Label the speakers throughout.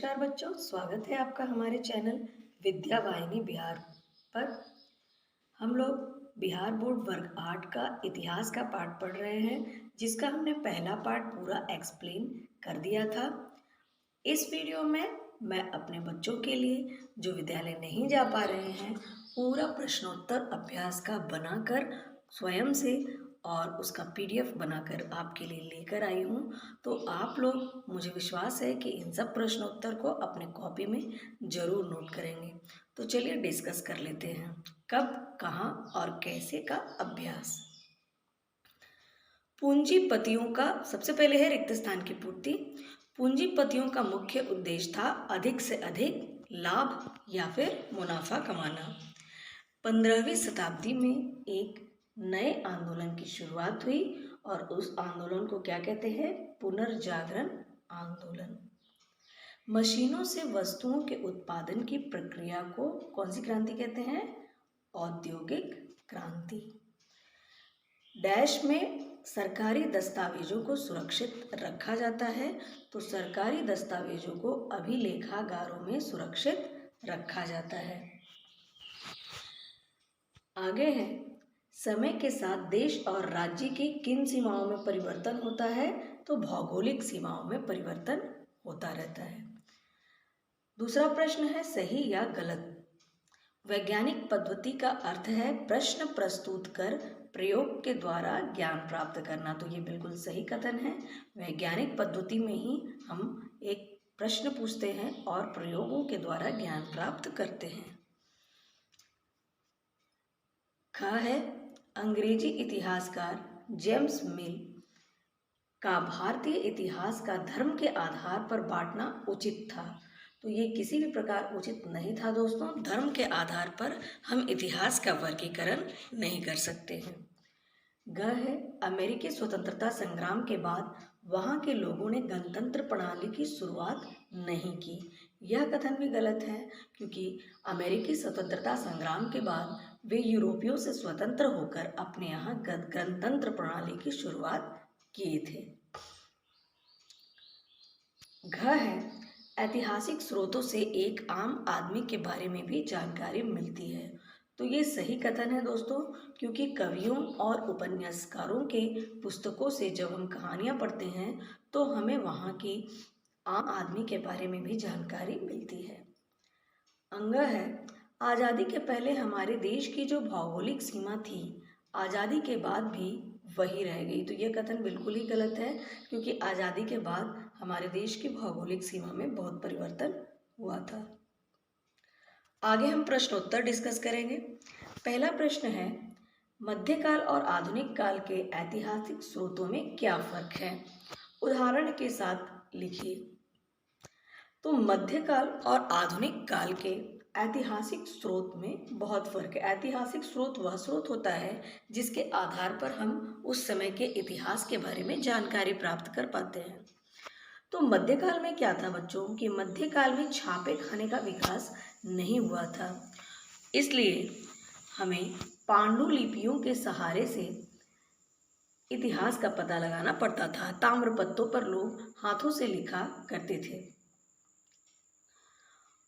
Speaker 1: नमस्कार बच्चों, स्वागत है आपका हमारे चैनल विद्या वाहिनी बिहार पर। हम लोग बिहार बोर्ड वर्ग 8 का इतिहास का पाठ पढ़ रहे हैं, जिसका हमने पहला पाठ पूरा एक्सप्लेन कर दिया था। इस वीडियो में मैं अपने बच्चों के लिए जो विद्यालय नहीं जा पा रहे हैं, पूरा प्रश्नोत्तर अभ्यास का बनाकर स्वयं से और उसका पीडीएफ बनाकर आपके लिए लेकर आई हूँ। तो आप लोग, मुझे विश्वास है कि इन सब प्रश्नोत्तर को अपने कॉपी में ज़रूर नोट करेंगे। तो चलिए डिस्कस कर लेते हैं कब, कहाँ और कैसे का अभ्यास। पूंजीपतियों का सबसे पहले है रिक्त स्थान की पूर्ति। पूंजीपतियों का मुख्य उद्देश्य था अधिक से अधिक लाभ या फिर मुनाफा कमाना। 15वीं शताब्दी में एक नए आंदोलन की शुरुआत हुई और उस आंदोलन को क्या कहते हैं? पुनर्जागरण आंदोलन। मशीनों से वस्तुओं के उत्पादन की प्रक्रिया को कौन सी क्रांति कहते हैं? औद्योगिक क्रांति। डैश में सरकारी दस्तावेजों को सुरक्षित रखा जाता है, तो सरकारी दस्तावेजों को अभिलेखागारों में सुरक्षित रखा जाता है। आगे है, समय के साथ देश और राज्य की किन सीमाओं में परिवर्तन होता है? तो भौगोलिक सीमाओं में परिवर्तन होता रहता है। दूसरा प्रश्न है सही या गलत। वैज्ञानिक पद्धति का अर्थ है प्रश्न प्रस्तुत कर प्रयोग के द्वारा ज्ञान प्राप्त करना। तो ये बिल्कुल सही कथन है। वैज्ञानिक पद्धति में ही हम एक प्रश्न पूछते हैं और प्रयोगों के द्वारा ज्ञान प्राप्त करते हैं। ख है, अंग्रेजी इतिहासकार जेम्स मिल का भारतीय इतिहास का धर्म के आधार पर बांटना उचित था। तो ये किसी भी प्रकार उचित नहीं था दोस्तों। धर्म के आधार पर हम इतिहास का वर्गीकरण नहीं कर सकते हैं। ग है, अमेरिकी स्वतंत्रता संग्राम के बाद वहाँ के लोगों ने गणतंत्र प्रणाली की शुरुआत नहीं की। यह कथन भी गलत है, क्योंकि अमेरिकी स्वतंत्रता संग्राम के बाद वे यूरोपियों से स्वतंत्र होकर अपने यहाँ गणतंत्र प्रणाली की शुरुआत किए थे। घ है, ऐतिहासिक स्रोतों से एक आम आदमी के बारे में भी जानकारी मिलती है। तो ये सही कथन है दोस्तों, क्योंकि कवियों और उपन्यासकारों के पुस्तकों से जब हम कहानियाँ पढ़ते हैं तो हमें वहाँ की आम आदमी के बारे में भी जानकारी मिलती है। अंग है, आज़ादी के पहले हमारे देश की जो भौगोलिक सीमा थी, आज़ादी के बाद भी वही रह गई। तो ये कथन बिल्कुल ही गलत है, क्योंकि आज़ादी के बाद हमारे देश की भौगोलिक सीमा में बहुत परिवर्तन हुआ था। आगे हम प्रश्नोत्तर डिस्कस करेंगे। पहला प्रश्न है, मध्यकाल और आधुनिक काल के ऐतिहासिक स्रोतों में क्या फर्क है? उदाहरण के साथ लिखिए। तो मध्यकाल और आधुनिक काल के ऐतिहासिक स्रोत में बहुत फर्क है। ऐतिहासिक स्रोत वह स्रोत होता है जिसके आधार पर हम उस समय के इतिहास के बारे में जानकारी प्राप्त कर पाते हैं। तो मध्यकाल में क्या था बच्चों, कि मध्यकाल में छापे खाने का विकास नहीं हुआ था, इसलिए हमें पांडुलिपियों के सहारे से इतिहास का पता लगाना पड़ता था। ताम्रपत्रों पर लोग हाथों से लिखा करते थे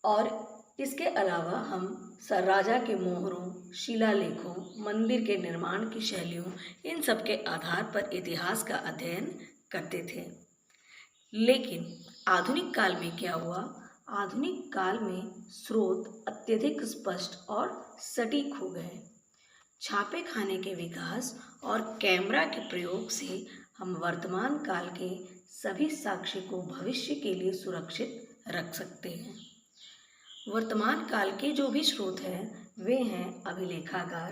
Speaker 1: और इसके अलावा हम राजा के मोहरों, शिलालेखों, मंदिर के निर्माण की शैलियों, इन सब के आधार पर इतिहास का अध्ययन करते थे। लेकिन आधुनिक काल में क्या हुआ? आधुनिक काल में स्रोत अत्यधिक स्पष्ट और सटीक हो गए। छापे खाने के विकास और कैमरा के प्रयोग से हम वर्तमान काल के सभी साक्ष्य को भविष्य के लिए सुरक्षित रख सकते हैं। वर्तमान काल के जो भी स्रोत हैं वे हैं अभिलेखागार,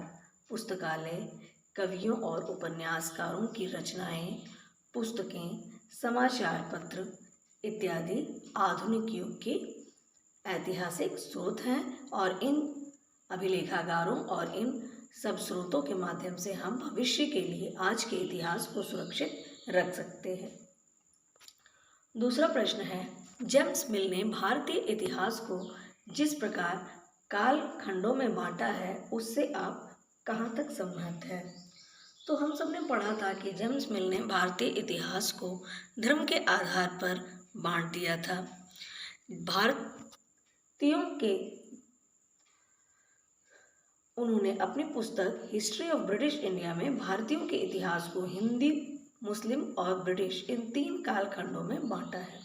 Speaker 1: पुस्तकालय, कवियों और उपन्यासकारों की रचनाएं, पुस्तकें, समाचार पत्र इत्यादि आधुनिक युग के ऐतिहासिक स्रोत हैं। और इन अभिलेखागारों और इन सब स्रोतों के माध्यम से हम भविष्य के लिए आज के इतिहास को सुरक्षित रख सकते हैं। दूसरा प्रश्न है, जेम्स मिल ने भारतीय इतिहास को जिस प्रकार काल खंडों में बांटा है उससे आप कहाँ तक सहमत हैं? तो हम सब ने पढ़ा था कि जेम्स मिल ने भारतीय इतिहास को धर्म के आधार पर बांट दिया था। भारतीयों के उन्होंने अपनी पुस्तक हिस्ट्री ऑफ ब्रिटिश इंडिया में भारतीयों के इतिहास को हिंदी, मुस्लिम और ब्रिटिश इन 3 कालखंडों में बांटा है।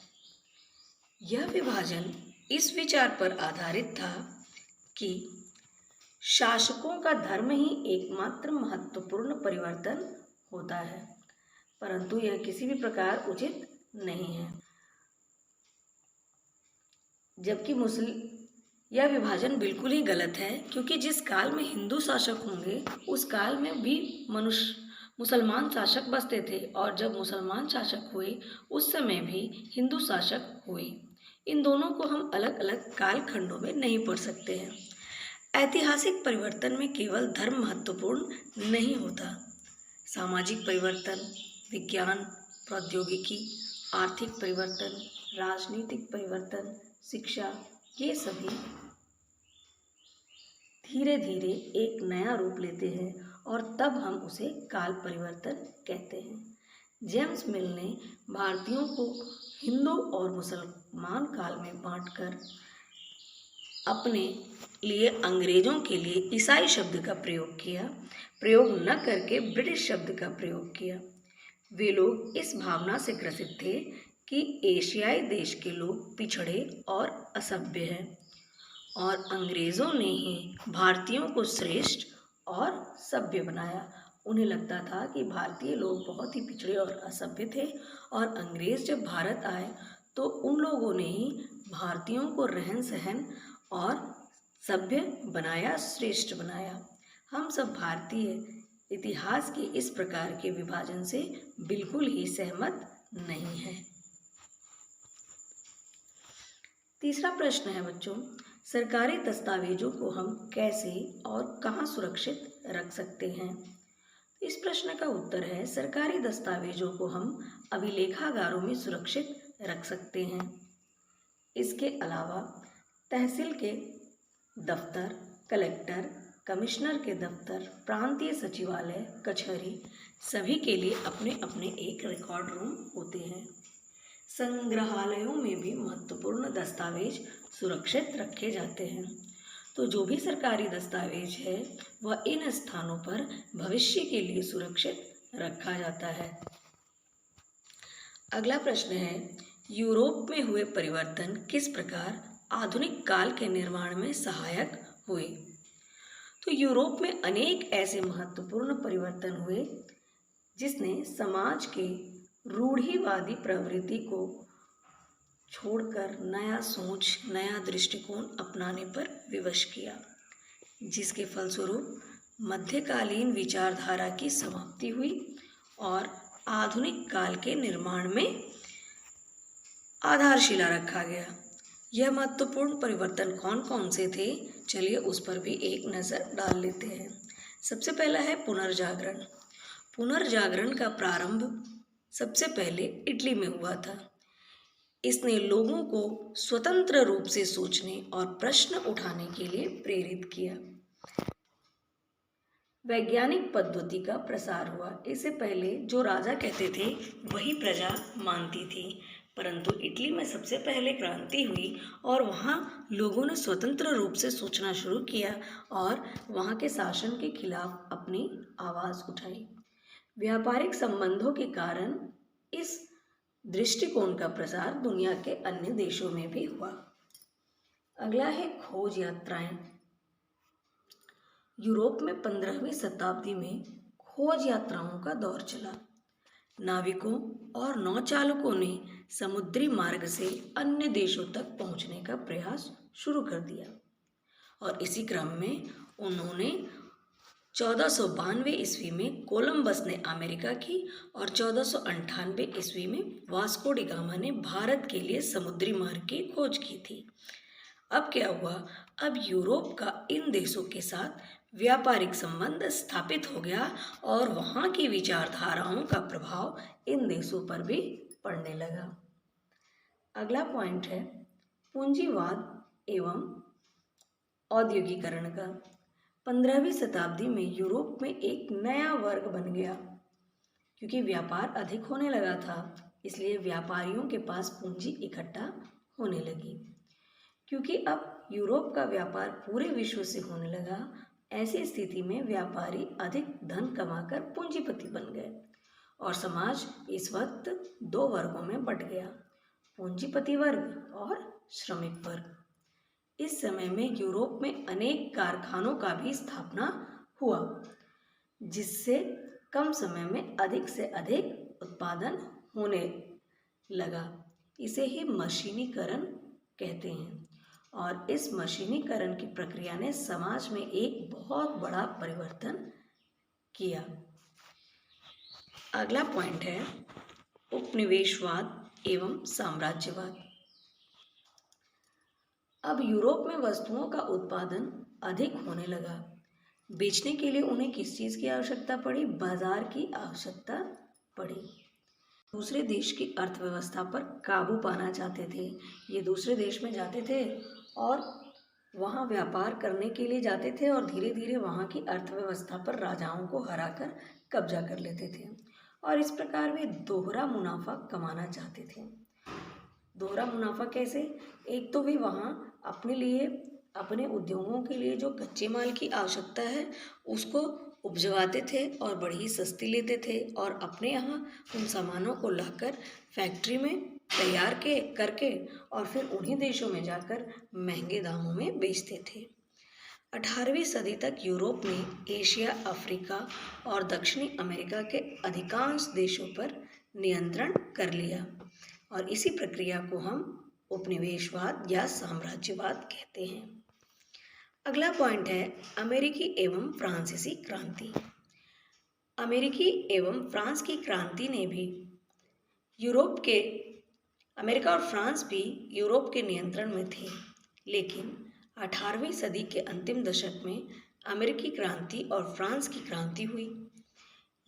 Speaker 1: यह विभाजन इस विचार पर आधारित था कि शासकों का धर्म ही एकमात्र महत्वपूर्ण परिवर्तन होता है, परंतु यह किसी भी प्रकार उचित नहीं है। जबकि यह विभाजन बिल्कुल ही गलत है, क्योंकि जिस काल में हिंदू शासक होंगे उस काल में भी मुसलमान शासक बसते थे, और जब मुसलमान शासक हुए उस समय भी हिंदू शासक हुए। इन दोनों को हम अलग अलग कालखंडों में नहीं पढ़ सकते हैं। ऐतिहासिक परिवर्तन में केवल धर्म महत्वपूर्ण नहीं होता। सामाजिक परिवर्तन, विज्ञान, प्रौद्योगिकी, आर्थिक परिवर्तन, राजनीतिक परिवर्तन, शिक्षा, ये सभी धीरे धीरे एक नया रूप लेते हैं और तब हम उसे काल परिवर्तन कहते हैं। जेम्स मिल ने भारतीयों को हिंदू और मुसलमान काल में बांटकर अपने लिए अंग्रेजों के लिए ईसाई शब्द का प्रयोग न करके ब्रिटिश शब्द का प्रयोग किया। वे लोग इस भावना से ग्रसित थे कि एशियाई देश के लोग पिछड़े और असभ्य हैं, और अंग्रेज़ों ने ही भारतीयों को श्रेष्ठ और सभ्य बनाया। उन्हें लगता था कि भारतीय लोग बहुत ही पिछड़े और असभ्य थे, और अंग्रेज़ जब भारत आए तो उन लोगों ने ही भारतीयों को रहन सहन और सभ्य बनाया, श्रेष्ठ बनाया। हम सब भारतीय इतिहास के इस प्रकार के विभाजन से बिल्कुल ही सहमत नहीं हैं। तीसरा प्रश्न है बच्चों, सरकारी दस्तावेजों को हम कैसे और कहाँ सुरक्षित रख सकते हैं? इस प्रश्न का उत्तर है, सरकारी दस्तावेजों को हम अभिलेखागारों में सुरक्षित रख सकते हैं। इसके अलावा तहसील के दफ्तर, कलेक्टर, कमिश्नर के दफ्तर, प्रांतीय सचिवालय, कचहरी, सभी के लिए अपने अपने एक रिकॉर्ड रूम होते हैं। संग्रहालयों में भी महत्वपूर्ण दस्तावेज सुरक्षित रखे जाते हैं। तो जो भी सरकारी दस्तावेज है वह इन स्थानों पर भविष्य के लिए सुरक्षित रखा जाता है। अगला प्रश्न है, यूरोप में हुए परिवर्तन किस प्रकार आधुनिक काल के निर्माण में सहायक हुए? तो यूरोप में अनेक ऐसे महत्वपूर्ण परिवर्तन हुए जिसने समाज के रूढ़िवादी प्रवृत्ति को छोड़कर नया सोच, नया दृष्टिकोण अपनाने पर विवश किया, जिसके फलस्वरूप मध्यकालीन विचारधारा की समाप्ति हुई और आधुनिक काल के निर्माण में आधारशिला रखा गया। यह महत्वपूर्ण परिवर्तन कौन कौन से थे, चलिए उस पर भी एक नज़र डाल लेते हैं। सबसे पहला है पुनर्जागरण। पुनर्जागरण का प्रारंभ सबसे पहले इटली में हुआ था। इसने लोगों को स्वतंत्र रूप से सोचने और प्रश्न उठाने के लिए प्रेरित किया। वैज्ञानिक पद्धति का प्रसार हुआ। इससे पहले जो राजा कहते थे वही प्रजा मानती थी, परंतु इटली में सबसे पहले क्रांति हुई और वहाँ लोगों ने स्वतंत्र रूप से सोचना शुरू किया और वहाँ के शासन के खिलाफ अपनी आवाज़ उठाई। व्यापारिक संबंधों के कारण इस दृष्टिकोण का प्रसार दुनिया के अन्य देशों में भी हुआ। अगला है खोज यात्राएं। यूरोप में 15वीं शताब्दी में खोज यात्राओं का दौर चला। नाविकों और नौचालकों ने समुद्री मार्ग से अन्य देशों तक पहुंचने का प्रयास शुरू कर दिया और इसी क्रम में उन्होंने 1492 ईस्वी में कोलंबस ने अमेरिका की और 1498 ईस्वी में वास्को डी गामा ने भारत के लिए समुद्री मार्ग की खोज की थी। अब क्या हुआ? अब यूरोप का इन देशों के साथ व्यापारिक संबंध स्थापित हो गया और वहाँ की विचारधाराओं का प्रभाव इन देशों पर भी पड़ने लगा। अगला पॉइंट है पूंजीवाद एवं औद्योगिकरण का। 15वीं शताब्दी में यूरोप में एक नया वर्ग बन गया। क्योंकि व्यापार अधिक होने लगा था, इसलिए व्यापारियों के पास पूंजी इकट्ठा होने लगी। क्योंकि अब यूरोप का व्यापार पूरे विश्व से होने लगा। ऐसी स्थिति में व्यापारी अधिक धन कमाकर पूंजीपति बन गए और समाज इस वक्त दो वर्गों में बंट गया, पूंजीपति वर्ग और श्रमिक वर्ग। इस समय में यूरोप में अनेक कारखानों का भी स्थापना हुआ, जिससे कम समय में अधिक से अधिक उत्पादन होने लगा। इसे ही मशीनीकरण कहते हैं और इस मशीनीकरण की प्रक्रिया ने समाज में एक बहुत बड़ा परिवर्तन किया। अगला पॉइंट है उपनिवेशवाद एवं साम्राज्यवाद। अब यूरोप में वस्तुओं का उत्पादन अधिक होने लगा। बेचने के लिए उन्हें किस चीज़ की आवश्यकता पड़ी? बाजार की आवश्यकता पड़ी। दूसरे देश की अर्थव्यवस्था पर काबू पाना चाहते थे। ये दूसरे देश में जाते थे और वहाँ व्यापार करने के लिए जाते थे और धीरे धीरे वहाँ की अर्थव्यवस्था पर राजाओं को हराकर कब्जा कर लेते थे और इस प्रकार वे दोहरा मुनाफा कमाना चाहते थे। दोहरा मुनाफा कैसे? एक तो वे वहाँ अपने लिए, अपने उद्योगों के लिए जो कच्चे माल की आवश्यकता है उसको उपजवाते थे और बड़ी सस्ती लेते थे और अपने यहाँ उन सामानों को लाकर फैक्ट्री में तैयार करके और फिर उन्हीं देशों में जाकर महंगे दामों में बेचते थे। 18वीं सदी तक यूरोप ने एशिया, अफ्रीका और दक्षिणी अमेरिका के अधिकांश देशों पर नियंत्रण कर लिया और इसी प्रक्रिया को हम उपनिवेशवाद या साम्राज्यवाद कहते हैं। अगला पॉइंट है अमेरिकी एवं फ्रांसीसी क्रांति। अमेरिकी एवं फ्रांस की क्रांति ने भी अमेरिका और फ्रांस भी यूरोप के नियंत्रण में थे, लेकिन 18वीं सदी के अंतिम दशक में अमेरिकी क्रांति और फ्रांस की क्रांति हुई।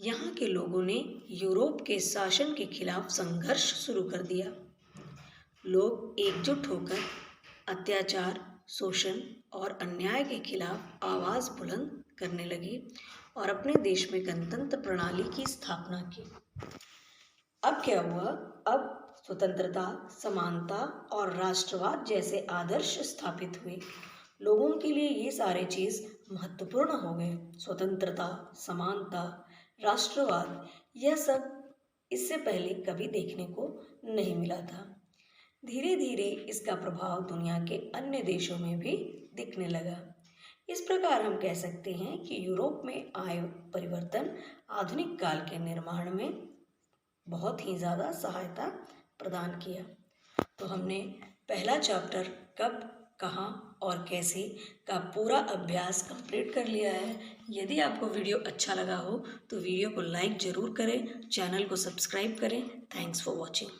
Speaker 1: यहाँ के लोगों ने यूरोप के शासन के खिलाफ संघर्ष शुरू कर दिया। लोग एकजुट होकर अत्याचार, शोषण और अन्याय के खिलाफ आवाज़ बुलंद करने लगे और अपने देश में गणतंत्र प्रणाली की स्थापना की। अब क्या हुआ? अब स्वतंत्रता, समानता और राष्ट्रवाद जैसे आदर्श स्थापित हुए। लोगों के लिए ये सारे चीज़ महत्वपूर्ण हो गए। स्वतंत्रता, समानता, राष्ट्रवाद, यह सब इससे पहले कभी देखने को नहीं मिला था। धीरे धीरे इसका प्रभाव दुनिया के अन्य देशों में भी दिखने लगा। इस प्रकार हम कह सकते हैं कि यूरोप में आए परिवर्तन आधुनिक काल के निर्माण में बहुत ही ज़्यादा सहायता प्रदान किया। तो हमने पहला चैप्टर कब, कहाँ और कैसे का पूरा अभ्यास कंप्लीट कर लिया है। यदि आपको वीडियो अच्छा लगा हो तो वीडियो को लाइक ज़रूर करें, चैनल को सब्सक्राइब करें। Thanks for watching.